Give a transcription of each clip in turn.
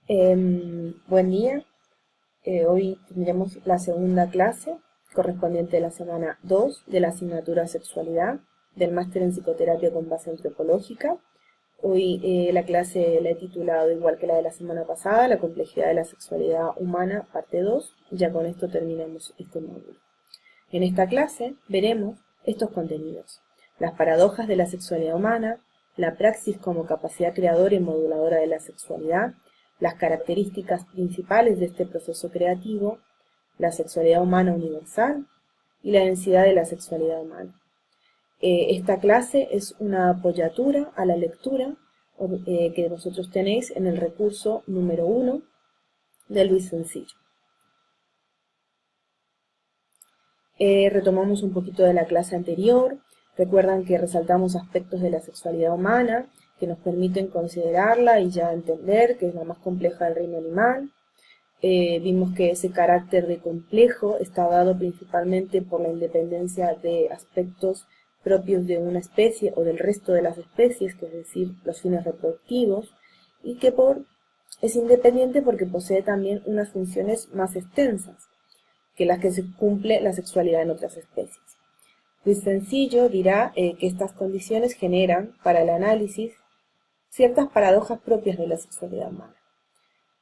Buen día. Hoy tendremos la segunda clase correspondiente a la semana 2 de la asignatura Sexualidad del máster en Psicoterapia con base antropológica. Hoy la clase la he titulado, igual que la de la semana pasada, La complejidad de la sexualidad humana, parte 2. Ya con esto terminamos este módulo. En esta clase veremos estos contenidos: las paradojas de la sexualidad humana, la praxis como capacidad creadora y moduladora de la sexualidad, las características principales de este proceso creativo, la sexualidad humana universal y la densidad de la sexualidad humana. Esta clase es una apoyatura a la lectura que vosotros tenéis en el recurso número 1 de Luis Sencillo. Retomamos un poquito de la clase anterior. Recuerdan que resaltamos aspectos de la sexualidad humana que nos permiten considerarla y ya entender que es la más compleja del reino animal. Vimos que ese carácter de complejo está dado principalmente por la independencia de aspectos propios de una especie o del resto de las especies, que es decir, los fines reproductivos, y que es independiente porque posee también unas funciones más extensas que las que se cumple la sexualidad en otras especies. Luis Sencillo dirá que estas condiciones generan, para el análisis, ciertas paradojas propias de la sexualidad humana.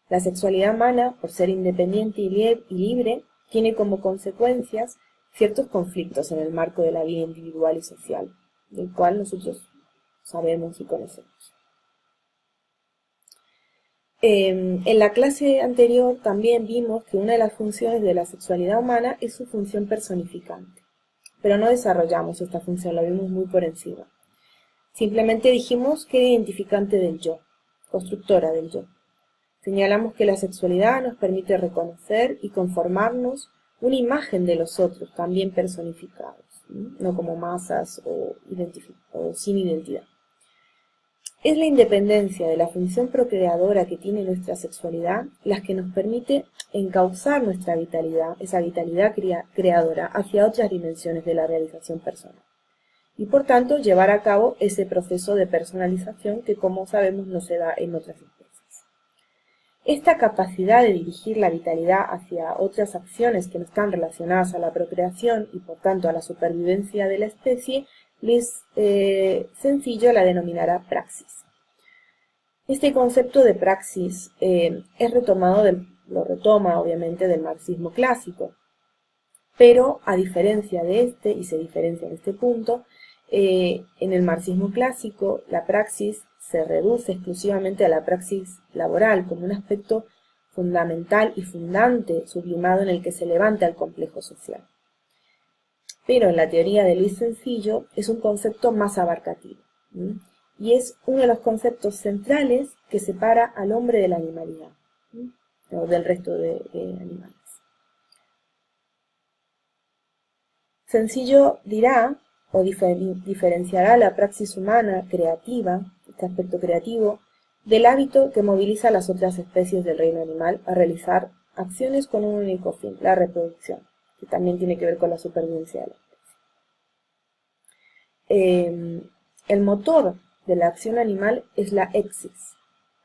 La sexualidad humana, por ser independiente y libre, tiene como consecuencias ciertos conflictos en el marco de la vida individual y social, del cual nosotros sabemos y conocemos. En la clase anterior también vimos que una de las funciones de la sexualidad humana es su función personificante, pero no desarrollamos esta función, la vimos muy por encima. Simplemente dijimos que era identificante del yo, constructora del yo. Señalamos que la sexualidad nos permite reconocer y conformarnos una imagen de los otros, también personificados, no como masas o sin identidad. Es la independencia de la función procreadora que tiene nuestra sexualidad la que nos permite encauzar nuestra vitalidad, esa vitalidad creadora, hacia otras dimensiones de la realización personal. Y por tanto llevar a cabo ese proceso de personalización que, como sabemos, no se da en otras especies. Esta capacidad de dirigir la vitalidad hacia otras acciones que no están relacionadas a la procreación y por tanto a la supervivencia de la especie, Luis Sencillo la denominará praxis. Este concepto de praxis lo retoma obviamente del marxismo clásico, pero a diferencia de este, y se diferencia en este punto, en el marxismo clásico la praxis se reduce exclusivamente a la praxis laboral como un aspecto fundamental y fundante sublimado en el que se levanta el complejo social. Pero en la teoría de Luis Sencillo es un concepto más abarcativo, y es uno de los conceptos centrales que separa al hombre de la animalidad, o del resto de animales. Sencillo dirá o diferenciará la praxis humana creativa, este aspecto creativo, del hábito que moviliza a las otras especies del reino animal a realizar acciones con un único fin, la reproducción, que también tiene que ver con la supervivencia de la especie. El motor de la acción animal es la exis,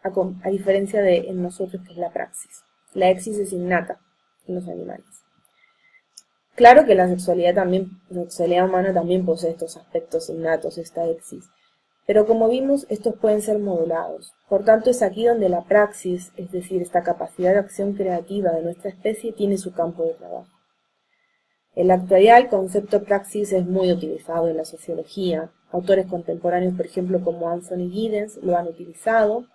a diferencia de en nosotros que es la praxis. La exis es innata en los animales. Claro que la sexualidad humana también posee estos aspectos innatos, esta exis, pero como vimos, estos pueden ser modulados. Por tanto, es aquí donde la praxis, es decir, esta capacidad de acción creativa de nuestra especie, tiene su campo de trabajo. En la actualidad, el concepto praxis es muy utilizado en la sociología. Autores contemporáneos, por ejemplo, como Anthony Giddens, lo han utilizado,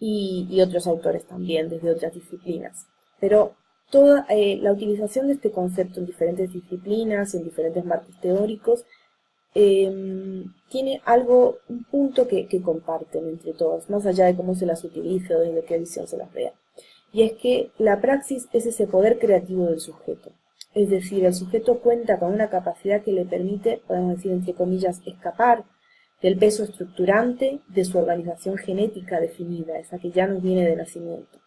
y otros autores también, desde otras disciplinas. Pero toda la utilización de este concepto en diferentes disciplinas, en diferentes marcos teóricos, tiene un punto que comparten entre todos, más allá de cómo se las utilice o desde qué visión se las vea. Y es que la praxis es ese poder creativo del sujeto. Es decir, el sujeto cuenta con una capacidad que le permite, podemos decir entre comillas, escapar del peso estructurante de su organización genética definida, esa que ya nos viene de nacimiento.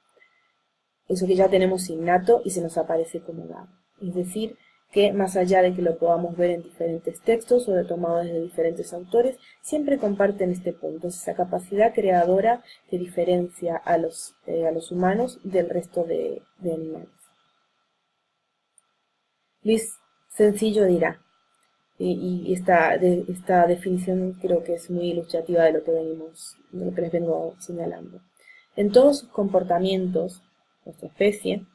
Eso que ya tenemos innato y se nos aparece como dado. Es decir, que, más allá de que lo podamos ver en diferentes textos o de tomados desde diferentes autores, siempre comparten este punto, esa capacidad creadora que diferencia a los humanos del resto de animales. Luis Sencillo dirá, y esta definición creo que es muy ilustrativa de lo que les vengo señalando. En todos sus comportamientos, nuestra especie,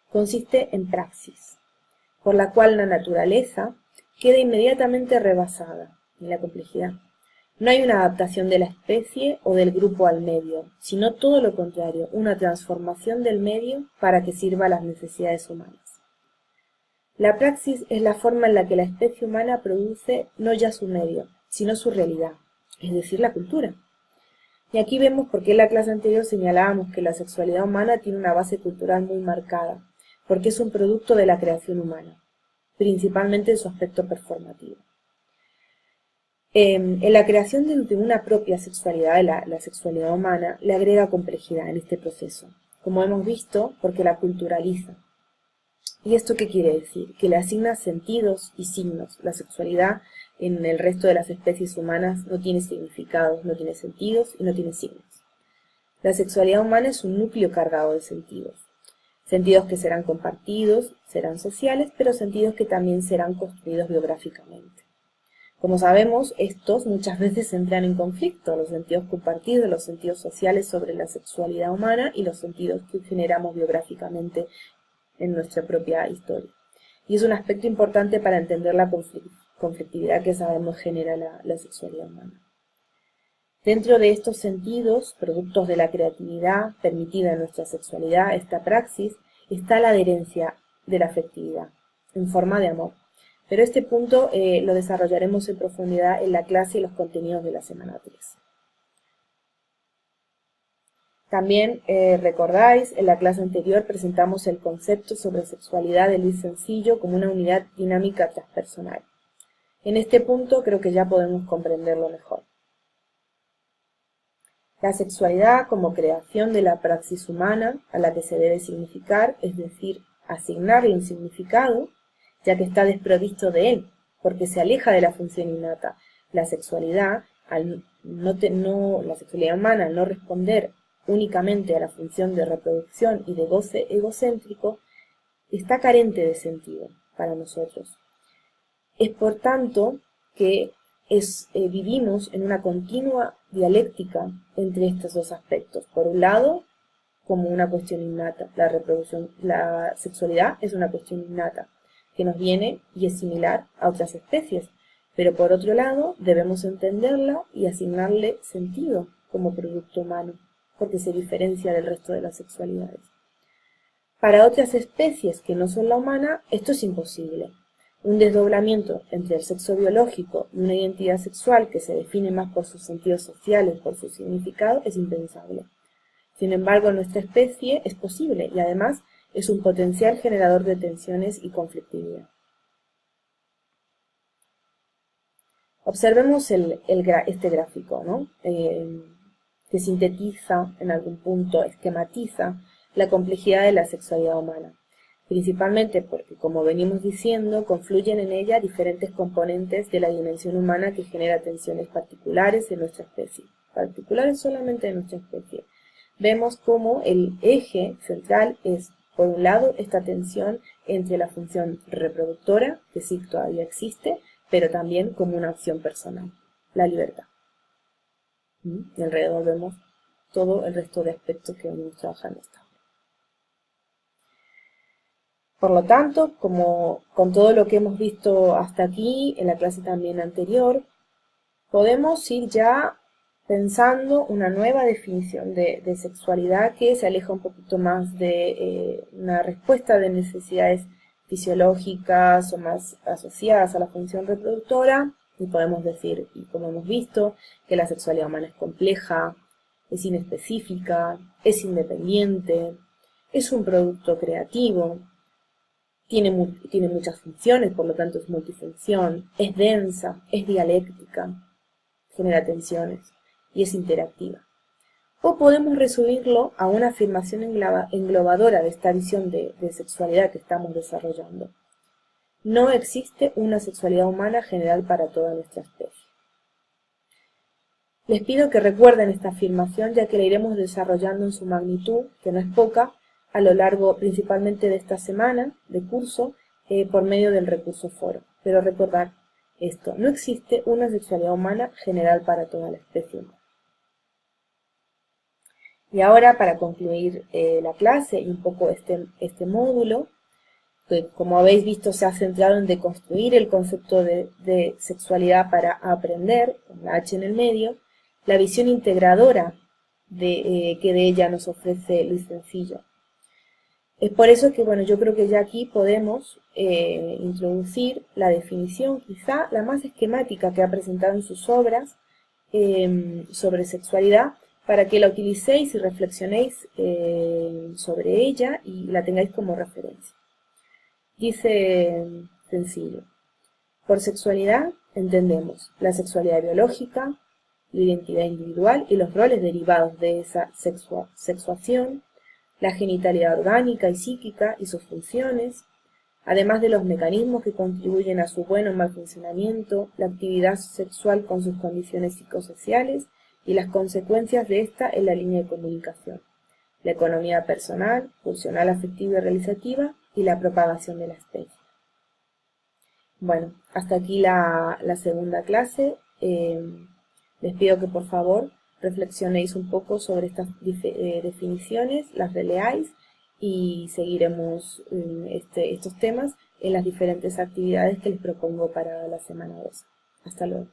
consiste en praxis, por la cual la naturaleza queda inmediatamente rebasada en la complejidad. No hay una adaptación de la especie o del grupo al medio, sino todo lo contrario, una transformación del medio para que sirva a las necesidades humanas. La praxis es la forma en la que la especie humana produce no ya su medio, sino su realidad, es decir, la cultura. Y aquí vemos por qué en la clase anterior señalábamos que la sexualidad humana tiene una base cultural muy marcada, porque es un producto de la creación humana, principalmente en su aspecto performativo. En la creación de una propia sexualidad, la sexualidad humana, le agrega complejidad en este proceso, como hemos visto, porque la culturaliza. ¿Y esto qué quiere decir? Que le asigna sentidos y signos. La sexualidad en el resto de las especies humanas no tiene significados, no tiene sentidos y no tiene signos. La sexualidad humana es un núcleo cargado de sentidos. Sentidos que serán compartidos, serán sociales, pero sentidos que también serán construidos biográficamente. Como sabemos, estos muchas veces entran en conflicto, los sentidos compartidos, los sentidos sociales sobre la sexualidad humana y los sentidos que generamos biográficamente en nuestra propia historia. Y es un aspecto importante para entender la conflictividad que sabemos genera la sexualidad humana. Dentro de estos sentidos, productos de la creatividad permitida en nuestra sexualidad, esta praxis, está la adherencia de la afectividad, en forma de amor. Pero este punto lo desarrollaremos en profundidad en la clase y los contenidos de la semana 3. También recordáis, en la clase anterior presentamos el concepto sobre sexualidad de Luis Sencillo como una unidad dinámica transpersonal. En este punto creo que ya podemos comprenderlo mejor. La sexualidad como creación de la praxis humana a la que se debe significar, es decir, asignarle un significado, ya que está desprovisto de él, porque se aleja de la función innata. La sexualidad, la sexualidad humana, al no responder únicamente a la función de reproducción y de goce egocéntrico, está carente de sentido para nosotros. Es por tanto que vivimos en una continua dialéctica entre estos dos aspectos. Por un lado, como una cuestión innata, la sexualidad es una cuestión innata, que nos viene y es similar a otras especies, pero por otro lado debemos entenderla y asignarle sentido como producto humano, porque se diferencia del resto de las sexualidades. Para otras especies que no son la humana, esto es imposible. Un desdoblamiento entre el sexo biológico y una identidad sexual que se define más por sus sentidos sociales, por su significado, es impensable. Sin embargo, en nuestra especie es posible y además es un potencial generador de tensiones y conflictividad. Observemos este gráfico, ¿no? Que sintetiza, en algún punto esquematiza, la complejidad de la sexualidad humana, principalmente porque, como venimos diciendo, confluyen en ella diferentes componentes de la dimensión humana que genera tensiones particulares en nuestra especie, particulares solamente en nuestra especie. Vemos cómo el eje central es, por un lado, esta tensión entre la función reproductora, que sí todavía existe, pero también como una opción personal, la libertad. Y alrededor vemos todo el resto de aspectos que venimos trabajando hasta ahora. Por lo tanto, como con todo lo que hemos visto hasta aquí, en la clase también anterior, podemos ir ya pensando una nueva definición de sexualidad que se aleja un poquito más de una respuesta de necesidades fisiológicas o más asociadas a la función reproductora, y podemos decir, y como hemos visto, que la sexualidad humana es compleja, es inespecífica, es independiente, es un producto creativo, tiene muchas funciones, por lo tanto es multifunción, es densa, es dialéctica, genera tensiones y es interactiva. O podemos resumirlo a una afirmación englobadora de esta visión de sexualidad que estamos desarrollando. No existe una sexualidad humana general para toda nuestra especie. Les pido que recuerden esta afirmación, ya que la iremos desarrollando en su magnitud, que no es poca, a lo largo principalmente de esta semana de curso, por medio del recurso foro. Pero recordar esto, no existe una sexualidad humana general para toda la especie humana. Y ahora, para concluir la clase y un poco este módulo, que como habéis visto se ha centrado en deconstruir el concepto de sexualidad para aprender, con la H en el medio, la visión integradora que de ella nos ofrece Luis Sencillo. Es por eso que, bueno, yo creo que ya aquí podemos introducir la definición, quizá la más esquemática que ha presentado en sus obras sobre sexualidad, para que la utilicéis y reflexionéis sobre ella y la tengáis como referencia. Dice Sencillo: por sexualidad entendemos la sexualidad biológica, la identidad individual y los roles derivados de esa sexuación, la genitalidad orgánica y psíquica y sus funciones, además de los mecanismos que contribuyen a su buen o mal funcionamiento, la actividad sexual con sus condiciones psicosociales y las consecuencias de esta en la línea de comunicación, la economía personal, pulsional, afectiva y realizativa y la propagación de la especie. Bueno, hasta aquí la segunda clase. Les pido que por favor reflexionéis un poco sobre estas definiciones, las releáis y seguiremos estos temas en las diferentes actividades que les propongo para la semana 2. Hasta luego.